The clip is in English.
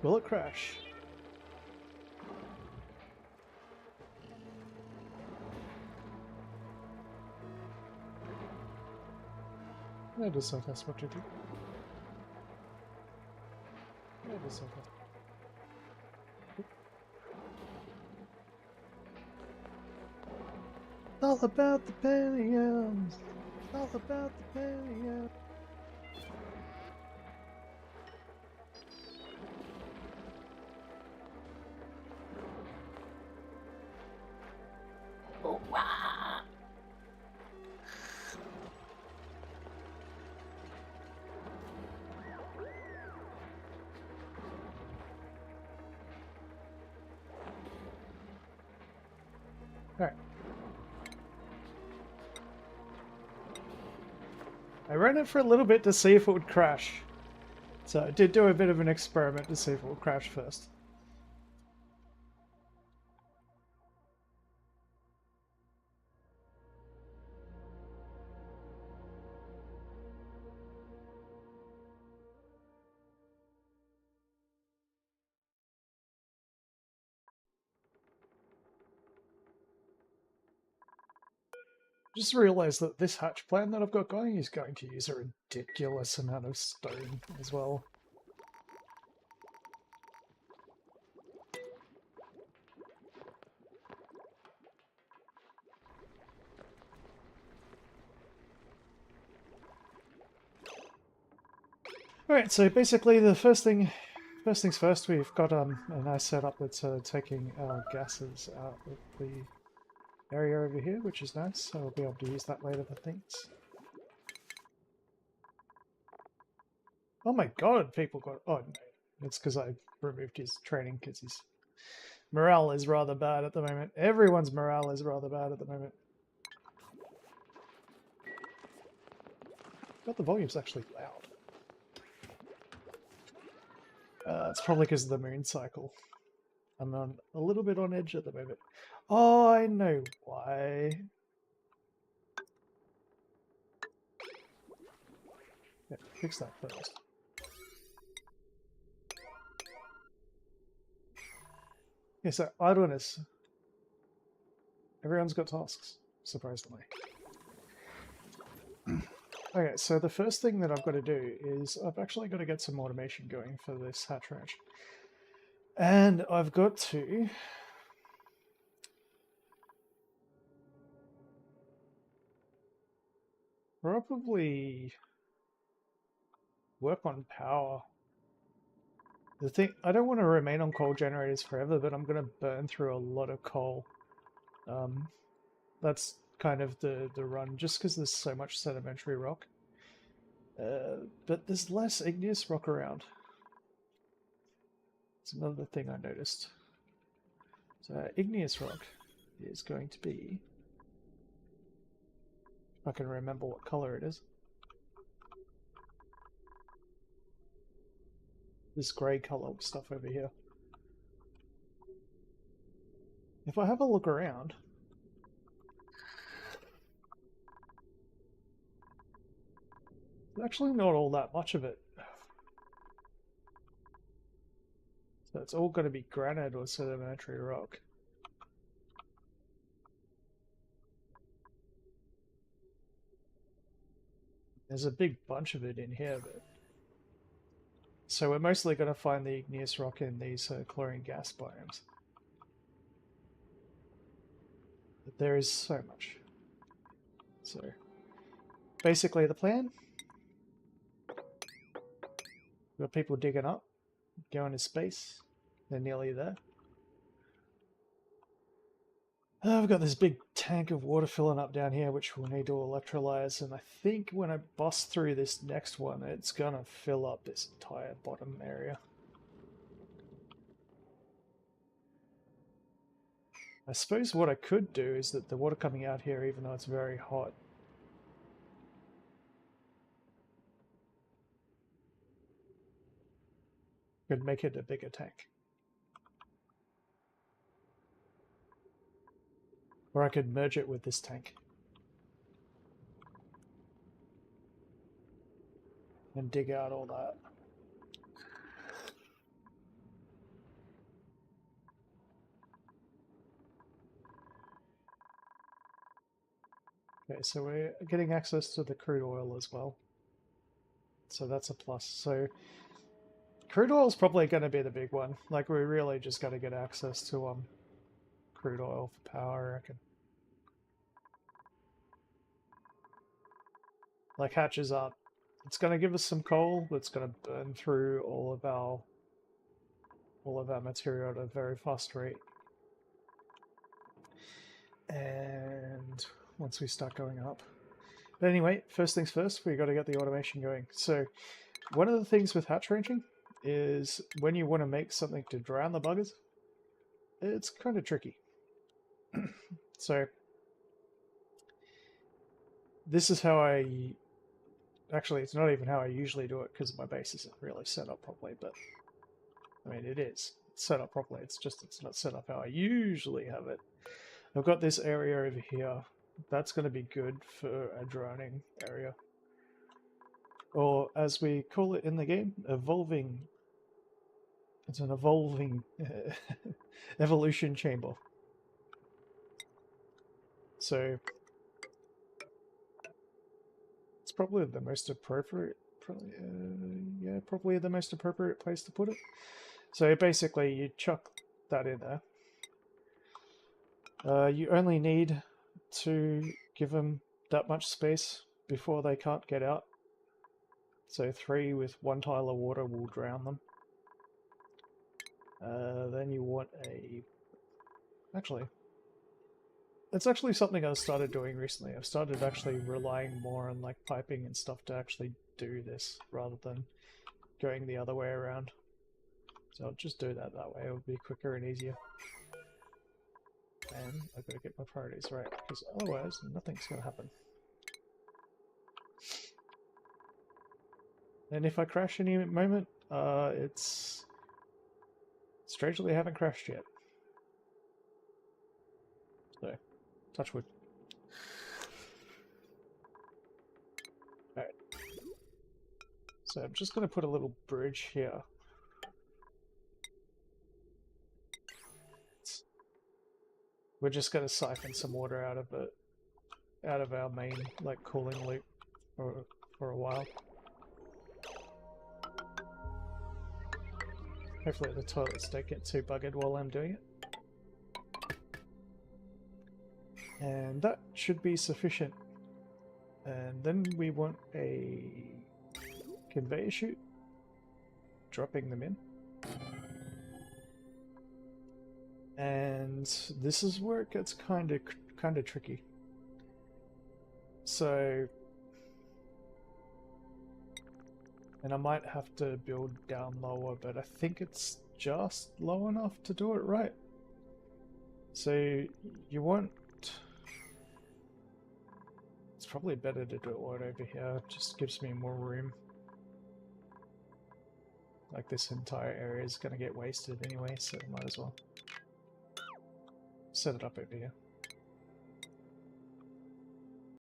Will it crash? That does not have what to do. That does not have. It's all about the Pentiums. It's all about the Pentiums. Oh, wow. Alright. I ran it for a little bit to see if it would crash. So I did do a bit of an experiment to see if it would crash first. Just realised that this hatch plan that I've got going is going to use a ridiculous amount of stone as well. Alright, so basically the first things first, we've got a nice setup that's taking our gases out of the area over here, which is nice, so we'll be able to use that later for things. Oh my god, people got... Oh, no. It's because I removed his training, because his morale is rather bad at the moment. Everyone's morale is rather bad at the moment. But the volume's actually loud. It's probably because of the moon cycle. I'm on a little bit on edge at the moment. Oh, I know why. Yeah, fix that first. Yeah, so idleness. Everyone's got tasks, surprisingly. Okay, so the first thing that I've got to do is I've actually got to get some automation going for this hatch ranch. And I've got to probably work on power. The thing, I don't want to remain on coal generators forever, but I'm going to burn through a lot of coal. That's kind of the run, just because there's so much sedimentary rock. But there's less igneous rock around. It's another thing I noticed. So igneous rock is going to be... If I can remember what color it is. This grey colour stuff over here. If I have a look around... There's actually not all that much of it. So it's all going to be granite or sedimentary rock. There's a big bunch of it in here, but... So we're mostly going to find the igneous rock in these chlorine gas biomes. But there is so much. So, basically the plan... We've got people digging up, going to space. They're nearly there. I've got this big tank of water filling up down here, which we'll need to electrolyze, and I think when I bust through this next one, it's gonna fill up this entire bottom area. I suppose what I could do is that the water coming out here, even though it's very hot, could make it a bigger tank. Or I could merge it with this tank. And dig out all that. Okay, so we're getting access to the crude oil as well. So that's a plus. So crude oil is probably going to be the big one. Like, we really just got to get access to crude oil for power, I reckon. Like, hatches up. It's going to give us some coal, but it's going to burn through all of our material at a very fast rate. And once we start going up. But anyway, first things first, we got to get the automation going. So one of the things with hatch ranging is when you want to make something to drown the buggers, it's kind of tricky. So this is how actually, it's not even how I usually do it because my base isn't really set up properly, but I mean, it is. It's set up properly. It's just it's not set up how I usually have it. I've got this area over here. That's going to be good for a droning area. Or, as we call it in the game, evolving. It's an evolving evolution chamber. So it's probably the most appropriate, probably the most appropriate place to put it. So basically, you chuck that in there. You only need to give them that much space before they can't get out. So 3 with 1 tile of water will drown them. Then you want a... Actually, it's actually something I've started doing recently. I've started actually relying more on like piping and stuff to actually do this rather than going the other way around. So I'll just do that way. It'll be quicker and easier. And I've got to get my priorities right, because otherwise nothing's going to happen. And if I crash any moment, it's... strangely, I haven't crashed yet. So, touch wood. Alright. So I'm just going to put a little bridge here. We're just going to siphon some water out of it, out of our main like cooling loop for a while. Hopefully the toilets don't get too buggered while I'm doing it. And that should be sufficient. And then we want a conveyor chute, dropping them in. And this is where it gets kind of tricky. So, and I might have to build down lower, but I think it's just low enough to do it right. So you want... It's probably better to do it right over here. It just gives me more room. Like, this entire area is going to get wasted anyway, so might as well set it up over here.